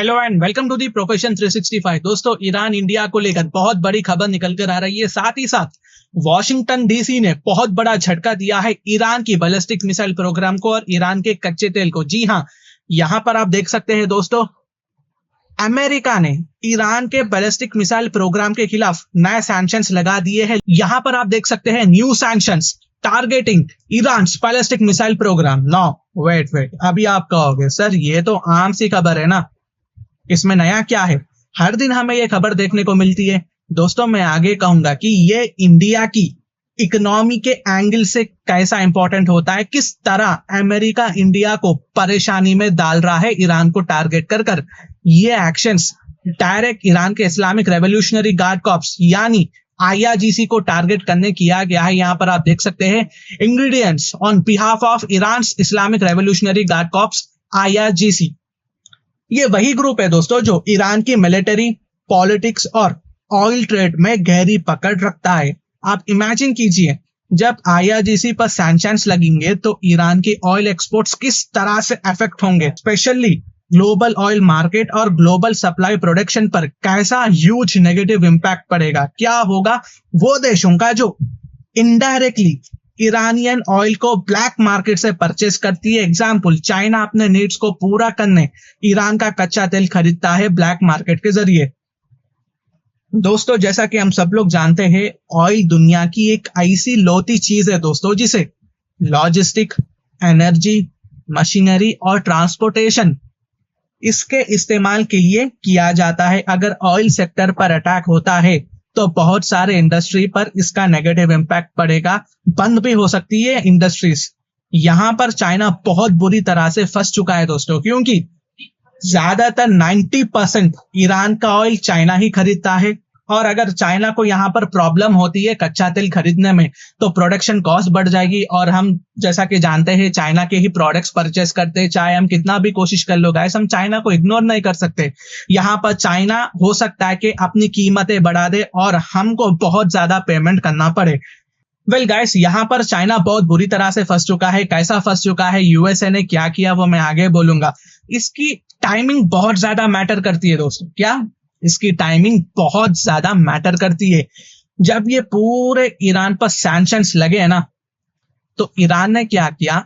Hello and welcome to the profession 365। दोस्तों, Iran India को लेकर बहुत बड़ी खबर निकल कर आ रही है। साथ ही साथ वॉशिंगटन डीसी ने बहुत बड़ा झटका दिया है ईरान की बैलिस्टिक मिसाइल प्रोग्राम को और ईरान के कच्चे तेल को। जी हां, यहां पर आप देख सकते हैं दोस्तों, अमेरिका ने ईरान के बैलिस्टिक मिसाइल प्रोग्राम के खिलाफ नए सैंक्शंस लगा दिए हैं। यहां पर आप देख सकते हैं new sanctions targeting Iran ballistic missile programme. No wait, अभी आप कहोगे सर ये तो आम सी खबर है ना, इसमें नया क्या है? हर दिन हमें ये खबर देखने को मिलती है। दोस्तों, मैं आगे कहूंगा कि ये इंडिया की इकोनॉमी के एंगल से कैसा इंपॉर्टेंट होता है, किस तरह अमेरिका इंडिया को परेशानी में डाल रहा है ईरान को टारगेट कर कर। ये एक्शंस डायरेक्ट ईरान के इस्लामिक रेवोल्यूशनरी गार्ड कॉर्प्स यानी आईआरजीसी को टारगेट करने किया गया है। यहां पर आप देख सकते हैं ingredients on behalf of Iran Islamic revolutionary guard corps IRGC. ये वही ग्रुप है दोस्तों जो ईरान की मिलिट्री, पॉलिटिक्स और ऑयल ट्रेड में गहरी पकड़ रखता है। आप इमेजिन कीजिए, जब आईआरजीसी पर सैंक्शंस लगेंगे तो ईरान के ऑयल एक्सपोर्ट्स किस तरह से अफेक्ट होंगे, स्पेशली ग्लोबल ऑयल मार्केट और ग्लोबल सप्लाई प्रोडक्शन पर कैसा ह्यूज नेगेटिव इंपैक्ट पड़ेगा। क्या होगा वो देशों का जो इनडायरेक्टली ईरानियन ऑयल को ब्लैक मार्केट से परचेस करती है। एग्जाम्पल, चाइना अपने नीड्स को पूरा करने ईरान का कच्चा तेल खरीदता है ब्लैक मार्केट के जरिए। दोस्तों, जैसा कि हम सब लोग जानते हैं, ऑयल दुनिया की एक ऐसी लोती चीज है दोस्तों जिसे लॉजिस्टिक, एनर्जी, मशीनरी और ट्रांसपोर्टेशन इसके इस्तेमाल के लिए किया जाता है। अगर ऑयल सेक्टर पर अटैक होता है तो बहुत सारे इंडस्ट्री पर इसका नेगेटिव इंपैक्ट पड़ेगा, बंद भी हो सकती है इंडस्ट्रीज। यहां पर चाइना बहुत बुरी तरह से फंस चुका है दोस्तों, क्योंकि ज्यादातर 90% ईरान का ऑयल चाइना ही खरीदता है। और अगर चाइना को यहां पर प्रॉब्लम होती है कच्चा तेल खरीदने में तो प्रोडक्शन कॉस्ट बढ़ जाएगी। और हम जैसा कि जानते हैं चाइना के ही प्रोडक्ट्स परचेस करते हैं, चाहे हम कितना भी कोशिश कर लो गाइस, हम चाइना को इग्नोर नहीं कर सकते। यहां पर चाइना हो सकता है कि अपनी कीमतें बढ़ा दे और हमको बहुत ज्यादा पेमेंट करना पड़े। वेल गाइस, यहाँ पर चाइना बहुत बुरी तरह से फंस चुका है। कैसा फंस चुका है, यूएसए ने क्या किया वो मैं आगे बोलूंगा। इसकी टाइमिंग बहुत ज्यादा मैटर करती है दोस्तों। क्या? इसकी टाइमिंग बहुत ज्यादा मैटर करती है। जब ये पूरे ईरान पर सैंक्शंस लगे हैं ना, तो ईरान ने क्या किया,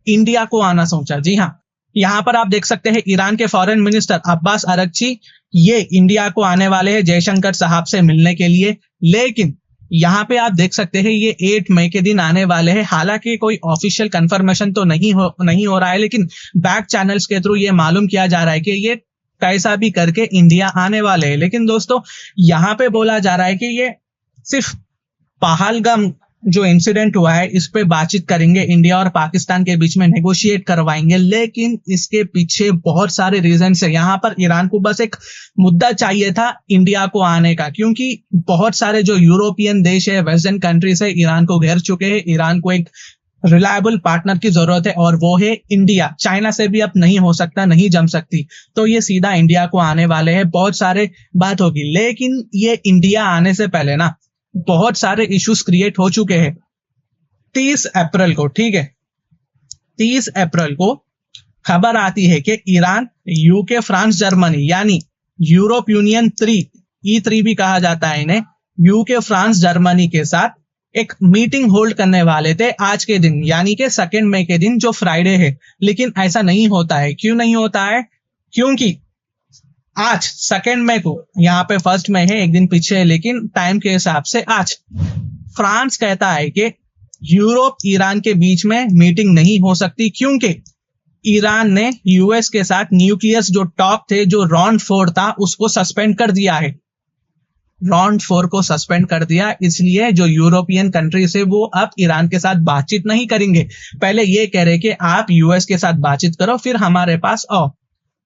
इंडिया को आना सोचा। जी हाँ, यहाँ पर आप देख सकते हैं ईरान के फॉरेन मिनिस्टर अब्बास अरगची ये इंडिया को आने वाले हैं जयशंकर साहब से मिलने के लिए। लेकिन यहाँ पे आप देख सकते हैं ये 8 मई के दिन आने वाले हैं। हालांकि कोई ऑफिशियल कंफर्मेशन तो नहीं हो रहा है, लेकिन बैक चैनल्स के थ्रू ये मालूम किया जा रहा है कि ये कैसा भी करके इंडिया आने वाले हैं। लेकिन दोस्तों, यहाँ पे बोला जा रहा है कि ये सिर्फ पहलगाम जो इंसिडेंट हुआ है इस पे बातचीत करेंगे, इंडिया और पाकिस्तान के बीच में नेगोशिएट करवाएंगे। लेकिन इसके पीछे बहुत सारे रीजंस है। यहाँ पर ईरान को बस एक मुद्दा चाहिए था इंडिया को आने का, क्योंकि बहुत सारे जो यूरोपियन देश है, वेस्टर्न कंट्रीज है, ईरान को घेर चुके हैं। ईरान को एक रिलायबल पार्टनर की जरूरत है और वो है इंडिया। चाइना से भी अब नहीं हो सकता, नहीं जम सकती, तो ये सीधा इंडिया को आने वाले हैं। बहुत सारे बात होगी, लेकिन ये इंडिया आने से पहले ना बहुत सारे इश्यूज क्रिएट हो चुके हैं। 30 अप्रैल को, ठीक है, 30 अप्रैल को खबर आती है कि ईरान, यूके, फ्रांस, जर्मनी यानी यूरोप यूनियन 3, E3 भी कहा जाता है इन्हें, यूके, फ्रांस, जर्मनी के साथ एक मीटिंग होल्ड करने वाले थे आज के दिन, यानी कि 2 मई के दिन, जो फ्राइडे है। लेकिन ऐसा नहीं होता है। क्यों नहीं होता है? क्योंकि आज 2 मई को, यहाँ पे 1 मई है, एक दिन पीछे है, लेकिन टाइम के हिसाब से आज फ्रांस कहता है कि यूरोप ईरान के बीच में मीटिंग नहीं हो सकती, क्योंकि ईरान ने यूएस के साथ न्यूक्लियस जो टॉक थे, जो राउंड 4 था, उसको सस्पेंड कर दिया है। राउंड 4 को सस्पेंड कर दिया, इसलिए जो यूरोपियन कंट्रीज है वो अब ईरान के साथ बातचीत नहीं करेंगे। पहले ये कह रहे कि आप यूएस के साथ बातचीत करो, फिर हमारे पास आओ।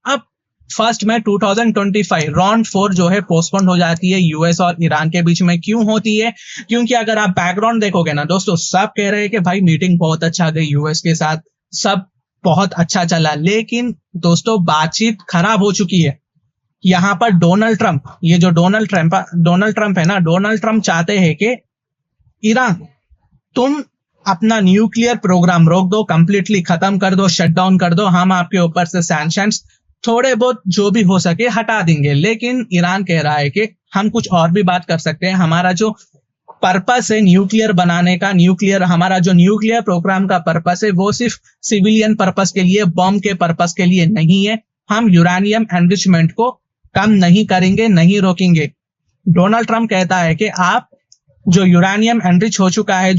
अब 1 मई 2025 राउंड 4 जो है पोस्टपोन हो जाती है यूएस और ईरान के बीच में। क्यों होती है? क्योंकि अगर आप बैकग्राउंड देखोगे ना दोस्तों, सब कह रहे हैं कि भाई मीटिंग बहुत अच्छा गई यूएस के साथ, सब बहुत अच्छा चला। लेकिन दोस्तों, बातचीत खराब हो चुकी है। यहाँ पर डोनाल्ड ट्रंप, ये जो डोनाल्ड ट्रंप है ना, डोनाल्ड ट्रंप चाहते हैं कि ईरान, तुम अपना न्यूक्लियर प्रोग्राम रोक दो, कंप्लीटली खत्म कर दो, शट डाउन कर दो, हम आपके ऊपर से सैंक्शंस थोड़े बहुत जो भी हो सके हटा देंगे। लेकिन ईरान कह रहा है कि हम कुछ और भी बात कर सकते हैं, हमारा जो पर्पस है न्यूक्लियर बनाने का, हमारा जो न्यूक्लियर प्रोग्राम का पर्पस है वो सिर्फ सिविलियन पर्पस के लिए, बॉम्ब के पर्पस के लिए नहीं है। हम यूरेनियम एनरिचमेंट को कम नहीं करेंगे, नहीं रोकेंगे। डोनाल्ड ट्रंप कहता है कि आप जो यूरेनियम एनरिच हो चुका है,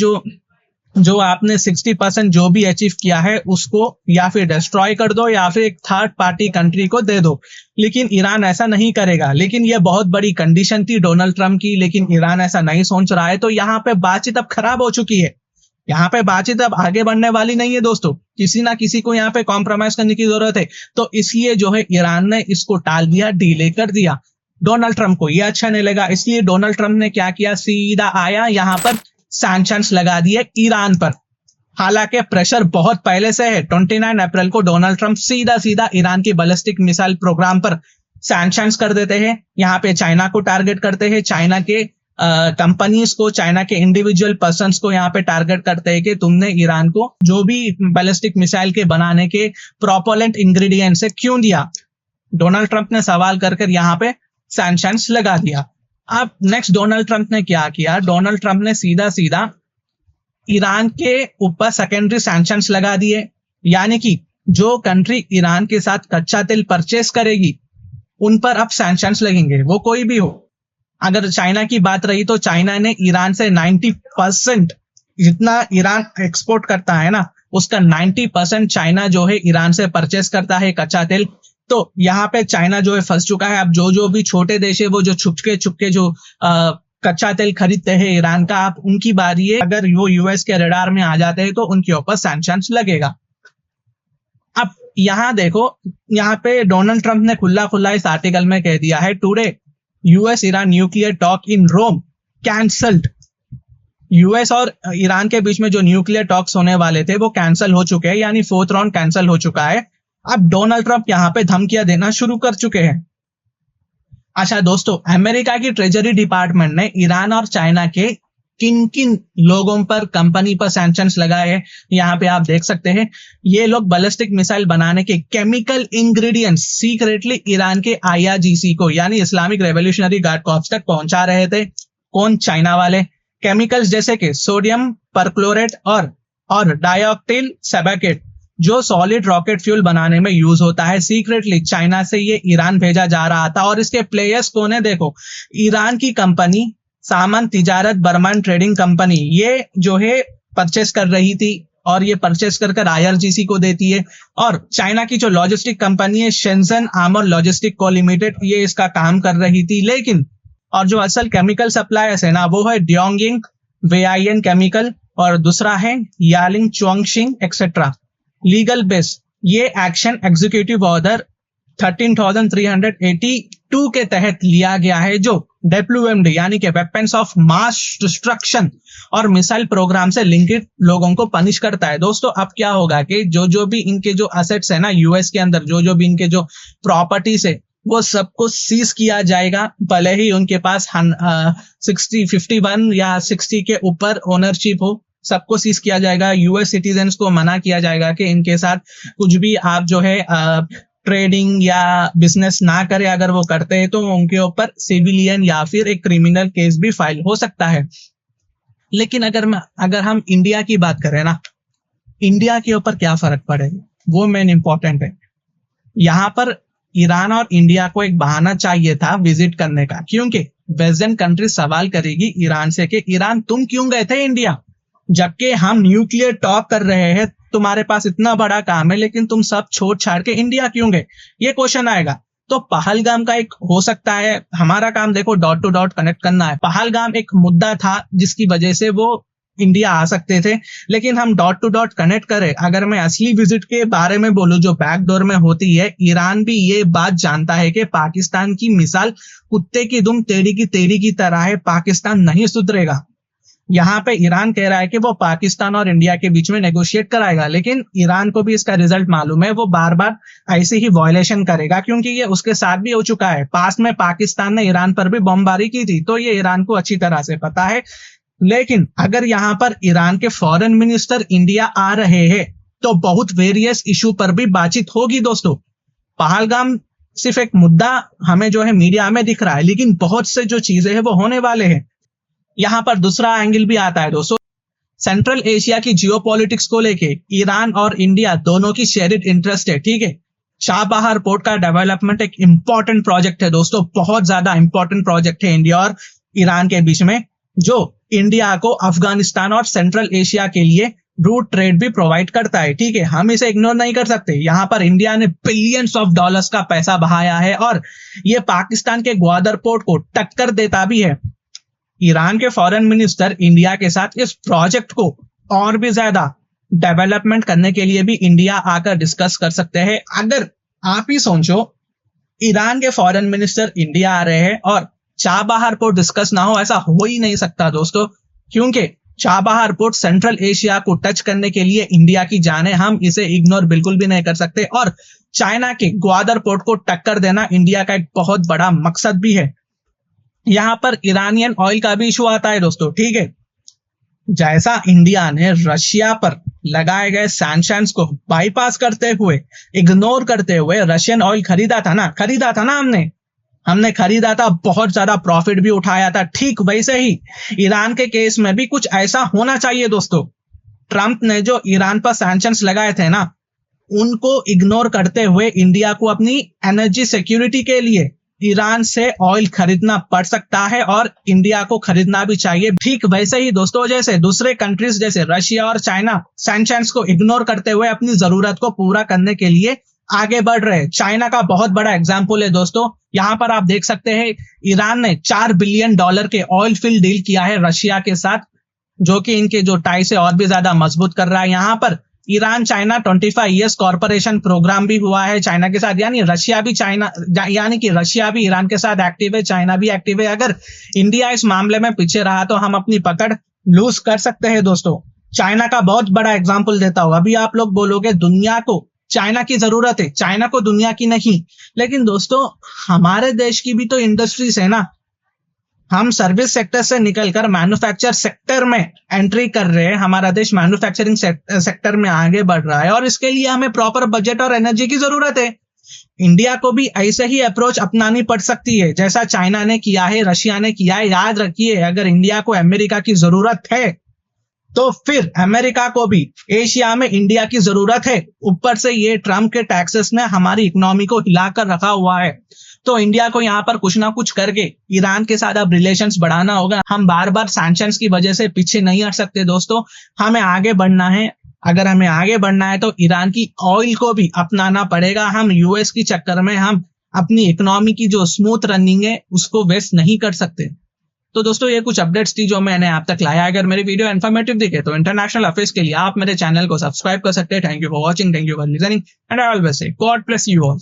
जो आपने 60% जो भी अचीव किया है उसको या फिर डिस्ट्रॉय कर दो या फिर एक थर्ड पार्टी कंट्री को दे दो। लेकिन ईरान ऐसा नहीं करेगा। लेकिन ये बहुत बड़ी कंडीशन थी डोनाल्ड ट्रंप की, लेकिन ईरान ऐसा नहीं सोच रहा है। तो यहाँ पे बातचीत अब खराब हो चुकी है। यहाँ पे बातचीत अब आगे बढ़ने वाली नहीं है दोस्तों। किसी ना किसी को यहाँ पे कॉम्प्रोमाइज करने की जरूरत है। तो इसलिए जो है ईरान ने इसको टाल दिया, डिले कर दिया। डोनाल्ड ट्रंप को ये अच्छा नहीं लगा, इसलिए डोनाल्ड ट्रंप ने क्या किया, सीधा आया यहाँ पर सैंक्शंस लगा दिए ईरान पर। हालांकि प्रेशर बहुत पहले से है। 29 अप्रैल को डोनाल्ड ट्रंप सीधा सीधा ईरान की बैलिस्टिक मिसाइल प्रोग्राम पर सैंक्शंस कर देते हैं। यहाँ पे चाइना को टारगेट करते हैं, चाइना के कंपनीज को, चाइना के इंडिविजुअल पर्सन्स को यहाँ पे टारगेट करते हैं कि तुमने ईरान को जो भी बैलिस्टिक मिसाइल के बनाने के प्रोपेलेंट इंग्रेडिएंट्स है क्यों दिया। डोनाल्ड ट्रंप ने सवाल कर यहाँ पे सैंक्शंस लगा दिया। अब नेक्स्ट डोनाल्ड ट्रंप ने क्या किया, डोनाल्ड ट्रंप ने सीधा सीधा ईरान के ऊपर सेकेंडरी सैंक्शंस लगा दिए। यानी कि जो कंट्री ईरान के साथ कच्चा तेल परचेस करेगी उन पर अब सैंक्शंस लगेंगे, वो कोई भी हो। अगर चाइना की बात रही तो चाइना ने ईरान से 90% जितना ईरान एक्सपोर्ट करता है ना, उसका 90% चाइना जो है ईरान से परचेस करता है कच्चा तेल। तो यहाँ पे चाइना जो है फंस चुका है। अब जो भी छोटे देश है वो जो छुपके जो कच्चा तेल खरीदते हैं ईरान का, आप उनकी बारी है। अगर वो यूएस के रडार में आ जाते हैं तो उनके ऊपर सैंक्शंस लगेगा। अब यहाँ देखो, यहाँ पे डोनाल्ड ट्रंप ने खुला इस आर्टिकल में कह दिया है, today US Iran nuclear talk in Rome cancelled. US और ईरान के बीच में जो न्यूक्लियर टॉक्स होने वाले थे वो कैंसिल हो चुके हैं, यानी 4th राउंड कैंसिल हो चुका है। अब डोनाल्ड ट्रंप यहाँ पे धमकियां देना शुरू कर चुके हैं। अच्छा दोस्तों, अमेरिका की ट्रेजरी डिपार्टमेंट ने ईरान और चाइना के किन किन लोगों पर, कंपनी पर सैंक्शंस लगाए हैं, यहाँ पे आप देख सकते हैं। ये लोग बैलिस्टिक मिसाइल बनाने के केमिकल इंग्रेडिएंट्स सीक्रेटली ईरान के IRGC को, यानी इस्लामिक रेवोल्यूशनरी गार्ड कॉर्प्स तक पहुंचा रहे थे। कौन? चाइना वाले। केमिकल्स जैसे कि सोडियम परक्लोरेट और डाइऑक्टिल सेबेकेट जो सॉलिड रॉकेट फ्यूल बनाने में यूज होता है, सीक्रेटली चाइना से ये ईरान भेजा जा रहा था। और इसके प्लेयर्स कौन है देखो, ईरान की कंपनी सामान तिजारत बर्मन ट्रेडिंग कंपनी, ये जो है परचेस कर रही थी और ये परचेस कर IRGC को देती है। और चाइना की जो लॉजिस्टिक कंपनी है शेंजन आर्मर लॉजिस्टिक को लिमिटेड, ये इसका काम कर रही थी। लेकिन और जो असल केमिकल सप्लायर्स है ना, वो है डियोंगिंग वेआईएन केमिकल और दूसरा है यालिंग चुआंगशिंग एक्सेट्रा। लीगल बेस, ये एक्शन एग्जीक्यूटिव ऑर्डर 13,382 के तहत लिया गया है, जो WMD यानी कि वेपन्स ऑफ मास डिस्ट्रक्शन और मिसाइल प्रोग्राम से लिंक्ड लोगों को पनिश करता है। दोस्तों अब क्या होगा कि जो भी इनके जो असेट्स है ना यूएस के अंदर, जो भी इनके जो प्रॉपर्टीज है वो सबको सीज किया जाएगा। भले ही उनके पास 51 या 60 के ऊपर ओनरशिप हो, सबको सीज किया जाएगा। यूएस सिटीजन्स को मना किया जाएगा कि इनके साथ कुछ भी आप जो है ट्रेडिंग या बिजनेस ना करे। अगर वो करते हैं तो उनके ऊपर सिविलियन या फिर एक क्रिमिनल केस भी फाइल हो सकता है। लेकिन अगर हम इंडिया की बात करें ना, इंडिया के ऊपर क्या फर्क पड़ेगा, वो मेन इंपॉर्टेंट है। यहाँ पर ईरान और इंडिया को एक बहाना चाहिए था विजिट करने का, क्योंकि वेस्टर्न कंट्री सवाल करेगी ईरान से कि ईरान तुम क्यों गए थे इंडिया, जबकि हम न्यूक्लियर टॉक कर रहे हैं, तुम्हारे पास इतना बड़ा काम है, लेकिन तुम सब छोड़ छाड़ के इंडिया क्यों गए, ये क्वेश्चन आएगा। तो पहलगाम का एक हो सकता है, हमारा काम देखो डॉट टू डॉट कनेक्ट करना है। पहलगाम एक मुद्दा था जिसकी वजह से वो इंडिया आ सकते थे, लेकिन हम डॉट टू डॉट कनेक्ट करें। अगर मैं असली विजिट के बारे में बोलूं जो बैकडोर में होती है, ईरान भी ये बात जानता है कि पाकिस्तान की मिसाल कुत्ते की दुम टेढ़ी की तरह है, पाकिस्तान नहीं सुधरेगा। यहाँ पे ईरान कह रहा है कि वो पाकिस्तान और इंडिया के बीच में नेगोशिएट कराएगा, लेकिन ईरान को भी इसका रिजल्ट मालूम है, वो बार बार ऐसे ही वायलेशन करेगा, क्योंकि ये उसके साथ भी हो चुका है। पास में पाकिस्तान ने ईरान पर भी बमबारी की थी, तो ये ईरान को अच्छी तरह से पता है। लेकिन अगर यहाँ पर ईरान के फॉरेन मिनिस्टर इंडिया आ रहे हैं तो बहुत वेरियस इशू पर भी बातचीत होगी दोस्तों। पहलगाम सिर्फ एक मुद्दा हमें जो है मीडिया में दिख रहा है, लेकिन बहुत से जो चीजें हैं वो होने वाले हैं। यहाँ पर दूसरा एंगल भी आता है दोस्तों। सेंट्रल एशिया की जियोपॉलिटिक्स को लेके ईरान और इंडिया दोनों की शेयर्ड इंटरेस्ट है, ठीक है। चाबहार पोर्ट का डेवलपमेंट एक इंपॉर्टेंट प्रोजेक्ट है दोस्तों, बहुत ज्यादा इंपॉर्टेंट प्रोजेक्ट है इंडिया और ईरान के बीच में, जो इंडिया को अफगानिस्तान और सेंट्रल एशिया के लिए रूट ट्रेड भी प्रोवाइड करता है, ठीक है। हम इसे इग्नोर नहीं कर सकते। यहाँ पर इंडिया ने बिलियंस ऑफ डॉलर्स का पैसा बहाया है और ये पाकिस्तान के ग्वादर पोर्ट को टक्कर देता भी है। ईरान के फॉरेन मिनिस्टर इंडिया के साथ इस प्रोजेक्ट को और भी ज्यादा डेवलपमेंट करने के लिए भी इंडिया आकर डिस्कस कर सकते हैं। अगर आप ही सोचो, ईरान के फॉरेन मिनिस्टर इंडिया आ रहे हैं और चाबहार पोर्ट डिस्कस ना हो, ऐसा हो ही नहीं सकता दोस्तों, क्योंकि चाबहार पोर्ट सेंट्रल एशिया को टच करने के लिए इंडिया की जान है। हम इसे इग्नोर बिल्कुल भी नहीं कर सकते और चाइना के ग्वादर पोर्ट को टक्कर देना इंडिया का एक बहुत बड़ा मकसद भी है। यहाँ पर ईरानियन ऑयल का भी इशू आता है दोस्तों, ठीक है। जैसा इंडिया ने रशिया पर लगाए गए सैंक्शंस को बाईपास करते हुए, इग्नोर करते हुए रशियन ऑयल खरीदा था ना, हमने खरीदा था, बहुत ज्यादा प्रॉफिट भी उठाया था। ठीक वैसे ही ईरान के केस में भी कुछ ऐसा होना चाहिए दोस्तों। ट्रंप ने जो ईरान पर सैंक्शंस लगाए थे ना, उनको इग्नोर करते हुए इंडिया को अपनी एनर्जी सिक्योरिटी के लिए ईरान से ऑयल खरीदना पड़ सकता है और इंडिया को खरीदना भी चाहिए। ठीक वैसे ही दोस्तों, जैसे दूसरे कंट्रीज जैसे रशिया और चाइना सैंक्शंस को इग्नोर करते हुए अपनी जरूरत को पूरा करने के लिए आगे बढ़ रहे। चाइना का बहुत बड़ा एग्जाम्पल है दोस्तों। यहाँ पर आप देख सकते हैं, ईरान ने $4 बिलियन के ऑयल फील्ड डील किया है रशिया के साथ, जो कि इनके जो टाई से और भी ज्यादा मजबूत कर रहा है। यहाँ पर Iran China 25 years corporation programme भी हुआ है चाइना के साथ, यानी कि रशिया भी ईरान के साथ एक्टिव है, चाइना भी एक्टिव है। अगर इंडिया इस मामले में पीछे रहा तो हम अपनी पकड़ लूज कर सकते हैं दोस्तों। चाइना का बहुत बड़ा एग्जाम्पल देता हूं। अभी आप लोग बोलोगे दुनिया को चाइना की जरूरत है, चाइना को दुनिया की नहीं, लेकिन दोस्तों हमारे देश की भी तो इंडस्ट्रीज है ना। हम सर्विस सेक्टर से निकलकर मैन्युफैक्चर सेक्टर में एंट्री कर रहे हैं। हमारा देश मैन्युफैक्चरिंग सेक्टर में आगे बढ़ रहा है और इसके लिए हमें प्रॉपर बजट और एनर्जी की जरूरत है। इंडिया को भी ऐसे ही अप्रोच अपनानी पड़ सकती है जैसा चाइना ने किया है, रशिया ने किया है। याद रखिए, अगर इंडिया को अमेरिका की जरूरत है तो फिर अमेरिका को भी एशिया में इंडिया की जरूरत है। ऊपर से ये ट्रम्प के टैक्सेस ने हमारी इकोनॉमी को हिलाकर रखा हुआ है, तो इंडिया को यहाँ पर कुछ ना कुछ करके ईरान के साथ अब रिलेशंस बढ़ाना होगा। हम बार बार सैंक्शंस की वजह से पीछे नहीं हट सकते दोस्तों, हमें आगे बढ़ना है। अगर हमें आगे बढ़ना है तो ईरान की ऑयल को भी अपनाना पड़ेगा। हम यूएस की चक्कर में हम अपनी इकोनॉमी की जो स्मूथ रनिंग है उसको वेस्ट नहीं कर सकते। तो दोस्तों ये कुछ अपडेट्स थी जो मैंने आप तक लाया। अगर मेरी वीडियो इन्फॉर्मेटिव दिखे तो इंटरनेशनल अफेयर्स के लिए आप मेरे चैनल को सब्सक्राइब कर सकते हैं। Thank you for watching, thank you for listening and I always say God bless you all.